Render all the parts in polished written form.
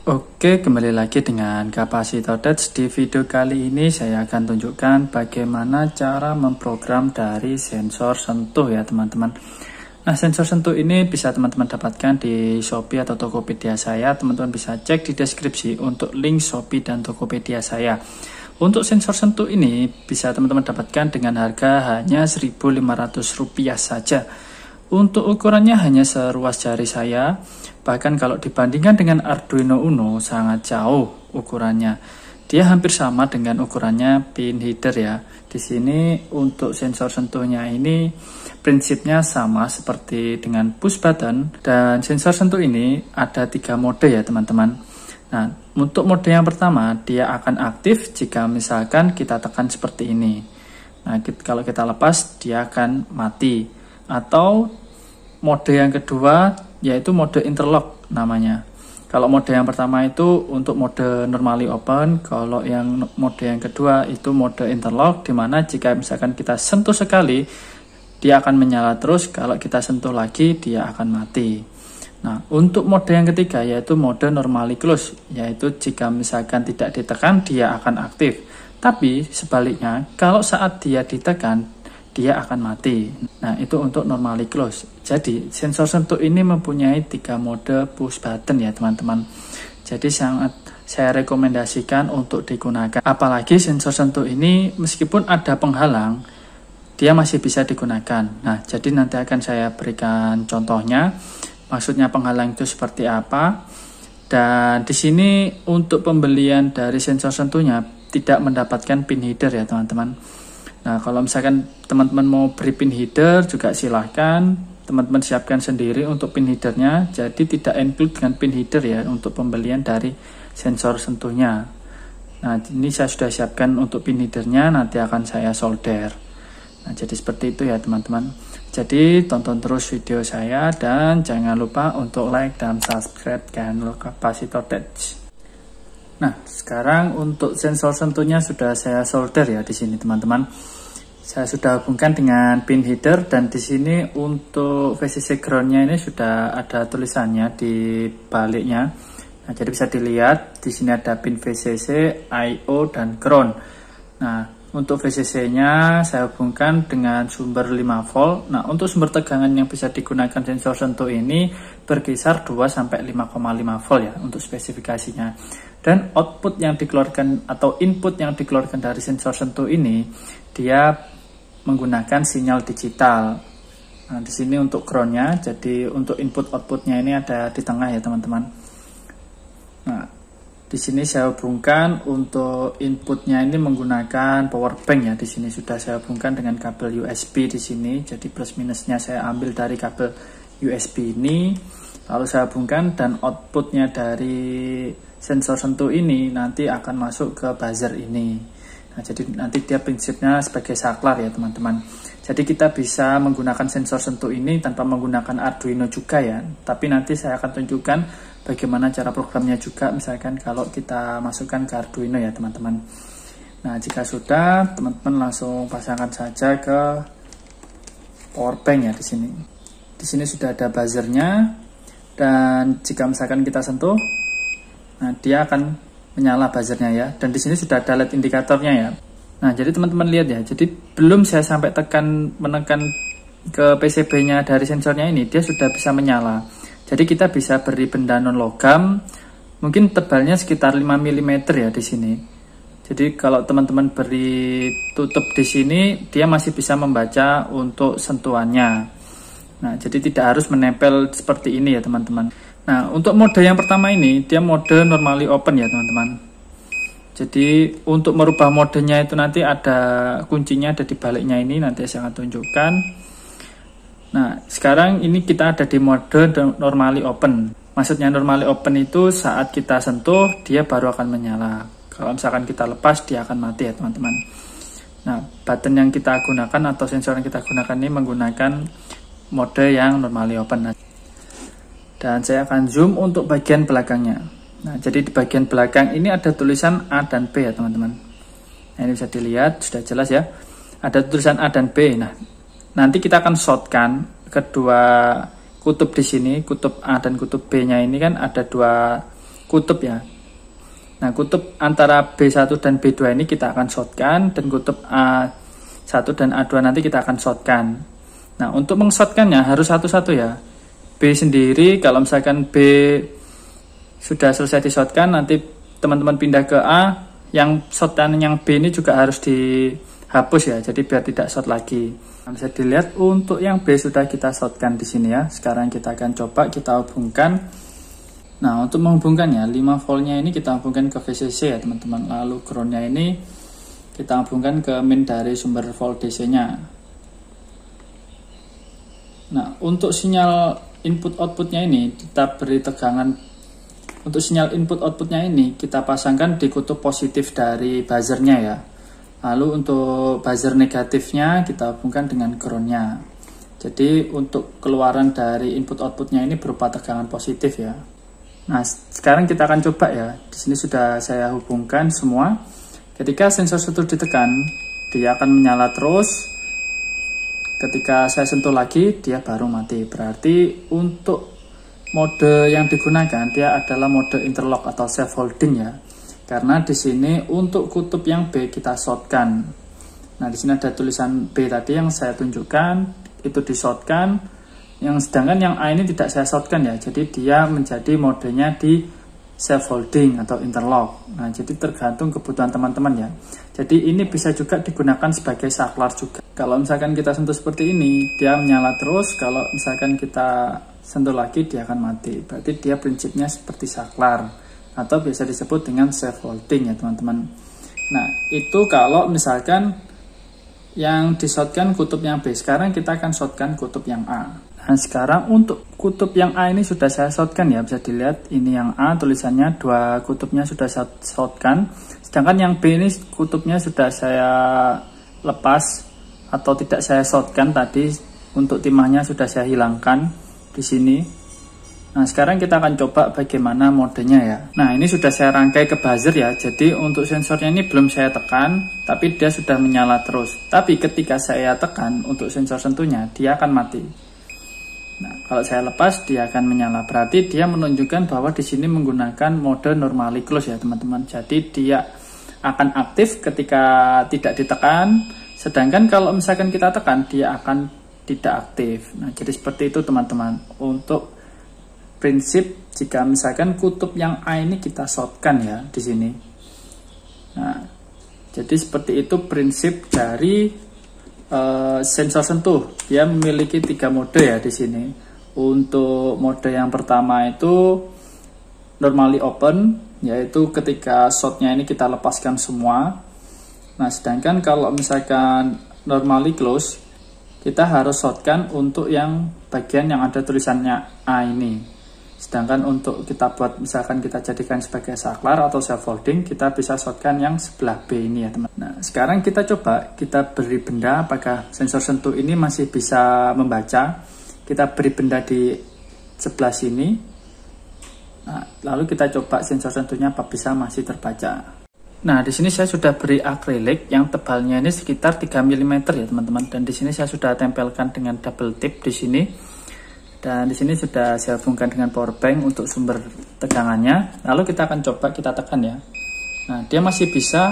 Oke, kembali lagi dengan Kapasitor Touch. Di video kali ini saya akan tunjukkan bagaimana cara memprogram dari sensor sentuh ya teman-teman. Nah, sensor sentuh ini bisa teman-teman dapatkan di Shopee atau Tokopedia saya. Teman-teman bisa cek di deskripsi untuk link Shopee dan Tokopedia saya. Untuk sensor sentuh ini bisa teman-teman dapatkan dengan harga hanya Rp1.500 saja. Untuk ukurannya hanya seruas jari saya. Bahkan kalau dibandingkan dengan Arduino Uno sangat jauh ukurannya. Dia hampir sama dengan ukurannya pin header ya. Di sini untuk sensor sentuhnya ini prinsipnya sama seperti dengan push button, dan sensor sentuh ini ada 3 mode ya teman-teman. Nah, untuk mode yang pertama dia akan aktif jika misalkan kita tekan seperti ini. Nah, kalau kita lepas dia akan mati. Atau mode yang kedua yaitu mode interlock namanya. Kalau mode yang pertama itu untuk mode normally open, kalau yang mode yang kedua itu mode interlock, dimana jika misalkan kita sentuh sekali dia akan menyala terus, kalau kita sentuh lagi dia akan mati. Nah, untuk mode yang ketiga yaitu mode normally close, yaitu jika misalkan tidak ditekan dia akan aktif. Tapi sebaliknya kalau saat dia ditekan dia akan mati. Nah, itu untuk normally close. Jadi sensor sentuh ini mempunyai 3 mode push button ya teman-teman. Jadi sangat saya rekomendasikan untuk digunakan. Apalagi sensor sentuh ini meskipun ada penghalang dia masih bisa digunakan. Nah, jadi nanti akan saya berikan contohnya. Maksudnya penghalang itu seperti apa. Dan di sini untuk pembelian dari sensor sentuhnya tidak mendapatkan pin header ya teman-teman. Nah, kalau misalkan teman-teman mau beri pin header juga silahkan teman-teman siapkan sendiri untuk pin headernya. Jadi tidak include dengan pin header ya untuk pembelian dari sensor sentuhnya. Nah, ini saya sudah siapkan untuk pin headernya, nanti akan saya solder. Nah, jadi seperti itu ya teman-teman. Jadi tonton terus video saya dan jangan lupa untuk like dan subscribe channel Kapasitor Touch. Nah, sekarang untuk sensor sentuhnya sudah saya solder ya di sini teman-teman. Saya sudah hubungkan dengan pin header, dan di sini untuk VCC groundnya ini sudah ada tulisannya di baliknya. Nah, jadi bisa dilihat di sini ada pin VCC, I/O dan ground. Nah, untuk VCC-nya saya hubungkan dengan sumber 5 volt. Nah, untuk sumber tegangan yang bisa digunakan sensor sentuh ini berkisar 2 sampai 5,5 volt ya untuk spesifikasinya. Dan output yang dikeluarkan atau input yang dikeluarkan dari sensor sentuh ini dia menggunakan sinyal digital. Nah, di sini untuk groundnya, jadi untuk input outputnya ini ada di tengah ya teman-teman. Nah, di sini saya hubungkan untuk inputnya ini menggunakan power bank ya. Di sini sudah saya hubungkan dengan kabel USB di sini. Jadi plus minusnya saya ambil dari kabel USB ini, lalu saya hubungkan, dan outputnya dari sensor sentuh ini nanti akan masuk ke buzzer ini. Nah, jadi nanti dia prinsipnya sebagai saklar ya teman-teman. Jadi kita bisa menggunakan sensor sentuh ini tanpa menggunakan Arduino juga ya. Tapi nanti saya akan tunjukkan bagaimana cara programnya juga, misalkan kalau kita masukkan ke Arduino ya teman-teman. Nah, jika sudah, teman-teman langsung pasangkan saja ke power bank ya di sini. Di sini sudah ada buzzernya, dan jika misalkan kita sentuh, nah dia akan menyala buzzernya ya. Dan di sini sudah ada LED indikatornya ya. Nah, jadi teman-teman lihat ya. Jadi belum saya sampai menekan ke PCB-nya dari sensornya ini, dia sudah bisa menyala. Jadi kita bisa beri benda non logam, mungkin tebalnya sekitar 5 mm ya di sini. Jadi kalau teman-teman beri tutup di sini, dia masih bisa membaca untuk sentuhannya. Nah, jadi tidak harus menempel seperti ini ya teman-teman. Nah, untuk mode yang pertama ini dia mode normally open ya teman-teman. Jadi untuk merubah modenya itu nanti ada kuncinya, ada di baliknya ini, nanti saya akan tunjukkan. Nah, sekarang ini kita ada di mode normally open. Maksudnya normally open itu saat kita sentuh dia baru akan menyala. Kalau misalkan kita lepas dia akan mati ya teman-teman. Nah, button yang kita gunakan atau sensor yang kita gunakan ini menggunakan mode yang normally open. Dan saya akan zoom untuk bagian belakangnya. Nah, jadi di bagian belakang ini ada tulisan A dan B ya teman-teman. Nah, ini bisa dilihat, sudah jelas ya. Ada tulisan A dan B. Nah, nanti kita akan shortkan kedua kutub di sini, kutub A dan kutub B-nya ini kan ada 2 kutub ya. Nah, kutub antara B1 dan B2 ini kita akan shortkan, dan kutub A1 dan A2 nanti kita akan shortkan. Nah, untuk meng-shortkannya harus satu-satu ya. B sendiri, kalau misalkan B sudah selesai di shortkan, nanti teman-teman pindah ke A, yang shortkan yang B ini juga harus dihapus ya, jadi biar tidak short lagi. Nah, bisa dilihat untuk yang B sudah kita shortkan di sini ya. Sekarang kita akan coba kita hubungkan. Nah, untuk menghubungkannya 5 voltnya ini kita hubungkan ke VCC ya teman-teman. Lalu groundnya ini kita hubungkan ke min dari sumber volt DC-nya. Nah, untuk sinyal input outputnya ini kita beri tegangan. Untuk sinyal input outputnya ini kita pasangkan di kutub positif dari buzzernya ya. Lalu untuk buzzer negatifnya kita hubungkan dengan groundnya. Jadi untuk keluaran dari input outputnya ini berupa tegangan positif ya. Nah, sekarang kita akan coba ya. Di sini sudah saya hubungkan semua. Ketika sensor sentuh ditekan, dia akan menyala terus. Ketika saya sentuh lagi, dia baru mati. Berarti untuk mode yang digunakan dia adalah mode interlock atau self holding ya. Karena di sini untuk kutub yang B kita shortkan. Nah, di sini ada tulisan B tadi yang saya tunjukkan, itu di shortkan. Yang sedangkan yang A ini tidak saya shortkan ya. Jadi dia menjadi modenya di self holding atau interlock. Nah, jadi tergantung kebutuhan teman-teman ya. Jadi ini bisa juga digunakan sebagai saklar juga. Kalau misalkan kita sentuh seperti ini, dia menyala terus. Kalau misalkan kita sentuh lagi, dia akan mati. Berarti dia prinsipnya seperti saklar atau biasa disebut dengan self holding ya teman-teman. Nah, itu kalau misalkan yang di shortkan kutub yang B. Sekarang kita akan shortkan kutub yang A. Nah, sekarang untuk kutub yang A ini sudah saya shortkan ya. Bisa dilihat ini yang A, tulisannya dua kutubnya sudah saya shortkan. Sedangkan yang B ini kutubnya sudah saya lepas atau tidak saya shortkan tadi. Untuk timahnya sudah saya hilangkan di sini. Nah, sekarang kita akan coba bagaimana modenya ya. Nah, ini sudah saya rangkai ke buzzer ya. Jadi untuk sensornya ini belum saya tekan, tapi dia sudah menyala terus. Tapi ketika saya tekan untuk sensor sentuhnya, dia akan mati. Nah, kalau saya lepas, dia akan menyala. Berarti dia menunjukkan bahwa di sini menggunakan mode normally close ya teman-teman. Jadi dia akan aktif ketika tidak ditekan. Sedangkan kalau misalkan kita tekan, dia akan tidak aktif. Nah, jadi seperti itu teman-teman. Untuk prinsip jika misalkan kutub yang A ini kita shortkan ya di sini. Nah, jadi seperti itu prinsip dari sensor sentuh. Dia memiliki 3 mode ya di sini. Untuk mode yang pertama itu normally open, yaitu ketika shortnya ini kita lepaskan semua. Nah, sedangkan kalau misalkan normally close, kita harus shortkan untuk yang bagian yang ada tulisannya A ini. Sedangkan untuk kita buat, misalkan kita jadikan sebagai saklar atau self holding, kita bisa shortkan yang sebelah B ini ya teman. Nah, sekarang kita coba, kita beri benda, apakah sensor sentuh ini masih bisa membaca. Kita beri benda di sebelah sini. Nah, lalu kita coba sensor sentuhnya apa bisa masih terbaca. Nah, di sini saya sudah beri akrilik yang tebalnya ini sekitar 3 mm ya teman-teman. Dan di sini saya sudah tempelkan dengan double tip di sini. Dan di sini sudah saya hubungkan dengan power bank untuk sumber tegangannya. Lalu kita akan coba kita tekan ya. Nah, dia masih bisa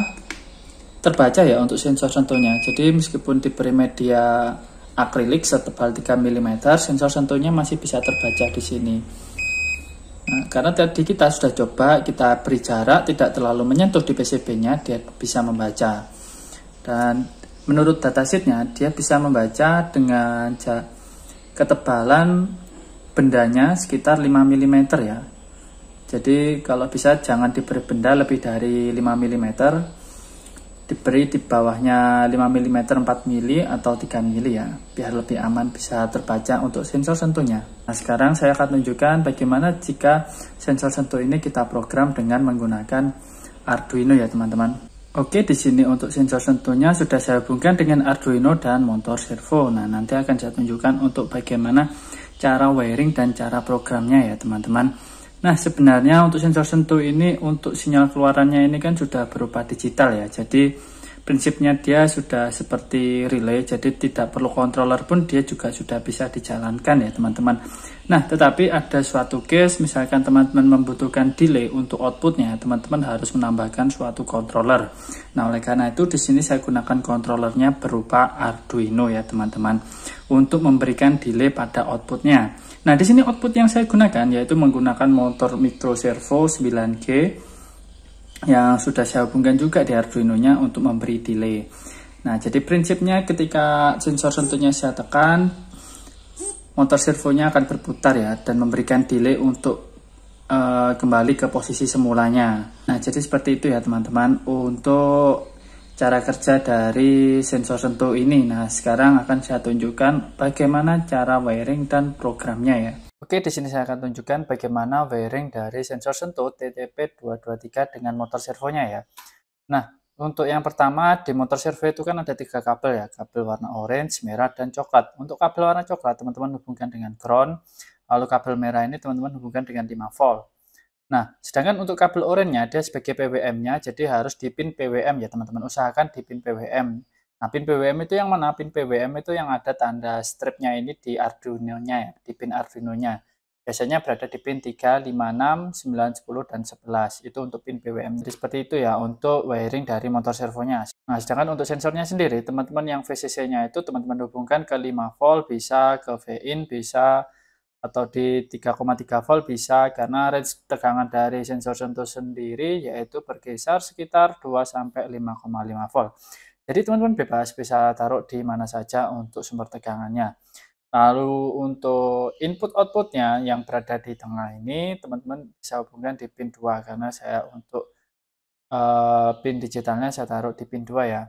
terbaca ya untuk sensor sentuhnya. Jadi meskipun diberi media akrilik setebal 3 mm, sensor sentuhnya masih bisa terbaca di sini. Nah, karena tadi kita sudah coba, kita beri jarak tidak terlalu menyentuh di PCB-nya, dia bisa membaca. Dan menurut datasheetnya, dia bisa membaca dengan ketebalan bendanya sekitar 5 mm ya. Jadi kalau bisa jangan diberi benda lebih dari 5 mm, diberi di bawahnya 5 mm 4 mm atau 3 mm ya, biar lebih aman bisa terbaca untuk sensor sentuhnya. Nah, sekarang saya akan tunjukkan bagaimana jika sensor sentuh ini kita program dengan menggunakan Arduino ya teman-teman. Oke, di sini untuk sensor sentuhnya sudah saya hubungkan dengan Arduino dan motor servo. Nah, nanti akan saya tunjukkan untuk bagaimana cara wiring dan cara programnya ya teman-teman. Nah, sebenarnya untuk sensor sentuh ini untuk sinyal keluarannya ini kan sudah berupa digital ya. Jadi prinsipnya dia sudah seperti relay, jadi tidak perlu controller pun dia juga sudah bisa dijalankan ya teman-teman. Nah, tetapi ada suatu case, misalkan teman-teman membutuhkan delay untuk outputnya, teman-teman harus menambahkan suatu controller. Nah, oleh karena itu di sini saya gunakan controllernya berupa Arduino ya teman-teman, untuk memberikan delay pada outputnya. Nah, di sini output yang saya gunakan yaitu menggunakan motor micro servo 9G yang sudah saya hubungkan juga di Arduino-nya untuk memberi delay. Nah, jadi prinsipnya ketika sensor sentuhnya saya tekan, motor servonya akan berputar ya, dan memberikan delay untuk kembali ke posisi semulanya. Nah, jadi seperti itu ya teman-teman untuk cara kerja dari sensor sentuh ini. Nah, sekarang akan saya tunjukkan bagaimana cara wiring dan programnya ya. Oke, di sini saya akan tunjukkan bagaimana wiring dari sensor sentuh TTP223 dengan motor servonya ya. Nah, untuk yang pertama di motor servo itu kan ada 3 kabel ya, kabel warna orange, merah, dan coklat. Untuk kabel warna coklat teman-teman hubungkan dengan ground, lalu kabel merah ini teman-teman hubungkan dengan 5 volt. Nah, sedangkan untuk kabel oranye dia sebagai PWM-nya, jadi harus di pin PWM ya teman-teman, usahakan di pin PWM. Nah, pin PWM itu yang mana? Pin PWM itu yang ada tanda stripnya ini di Arduino-nya ya, di pin Arduino-nya. Biasanya berada di pin 3, 5, 6, 9, 10, dan 11. Itu untuk pin PWM. Jadi seperti itu ya untuk wiring dari motor servonya. Nah, sedangkan untuk sensornya sendiri, teman-teman yang VCC-nya itu teman-teman hubungkan ke 5 volt, bisa ke V-in, bisa atau di 3,3 volt bisa, karena range tegangan dari sensor sentuh sendiri yaitu berkisar sekitar 2-5,5 volt. Jadi teman-teman bebas bisa taruh di mana saja untuk sumber tegangannya. Lalu untuk input outputnya yang berada di tengah ini teman-teman bisa hubungkan di pin 2, karena saya untuk pin digitalnya saya taruh di pin 2 ya.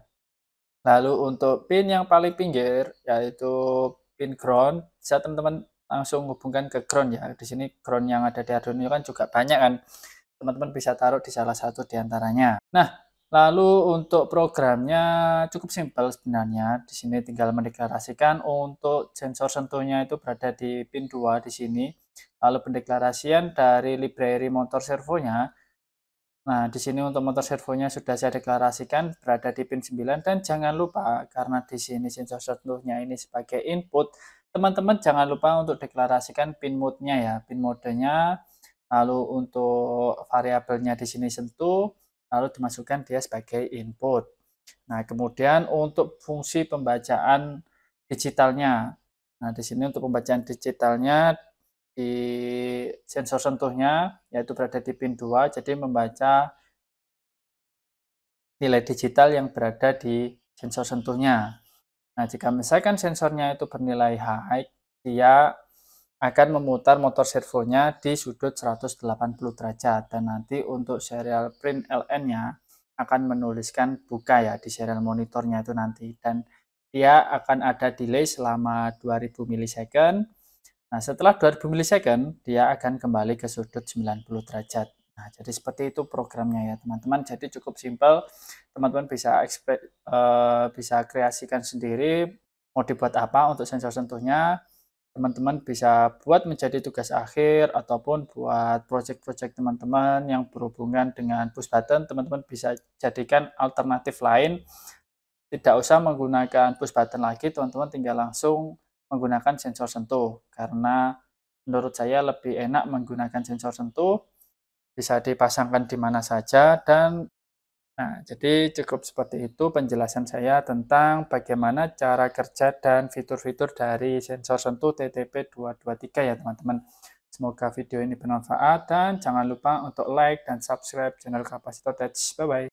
Lalu untuk pin yang paling pinggir yaitu pin ground, bisa teman-teman langsung hubungkan ke ground ya. Di sini ground yang ada di Arduino kan juga banyak kan. Teman-teman bisa taruh di salah satu di antaranya. Nah, lalu untuk programnya cukup simpel sebenarnya. Di sini tinggal mendeklarasikan untuk sensor sentuhnya itu berada di pin 2 di sini. Lalu pendeklarasian dari library motor servonya. Nah, di sini untuk motor servonya sudah saya deklarasikan berada di pin 9, dan jangan lupa karena di sini sensor sentuhnya ini sebagai input, teman-teman jangan lupa untuk deklarasikan pin mode-nya ya, pin modenya, lalu untuk variabelnya di sini sentuh, lalu dimasukkan dia sebagai input. Nah, kemudian untuk fungsi pembacaan digitalnya. Nah, di sini untuk pembacaan digitalnya di sensor sentuhnya yaitu berada di pin 2, jadi membaca nilai digital yang berada di sensor sentuhnya. Nah, jika misalkan sensornya itu bernilai high, dia akan memutar motor servonya di sudut 180 derajat, dan nanti untuk serial print LN-nya akan menuliskan buka ya di serial monitornya itu nanti, dan dia akan ada delay selama 2000 milisecond. Nah, setelah 2000 milisecond, dia akan kembali ke sudut 90 derajat. Nah, jadi seperti itu programnya ya, teman-teman. Jadi cukup simpel. Teman-teman bisa kreasikan sendiri mau dibuat apa untuk sensor sentuhnya. Teman-teman bisa buat menjadi tugas akhir ataupun buat project-project teman-teman yang berhubungan dengan push button. Teman-teman bisa jadikan alternatif lain. Tidak usah menggunakan push button lagi, teman-teman tinggal langsung menggunakan sensor sentuh, karena menurut saya lebih enak menggunakan sensor sentuh, bisa dipasangkan di mana saja. Dan nah, jadi cukup seperti itu penjelasan saya tentang bagaimana cara kerja dan fitur-fitur dari sensor sentuh TTP223 ya teman-teman. Semoga video ini bermanfaat, dan jangan lupa untuk like dan subscribe channel Kapasitor Touch. Bye bye.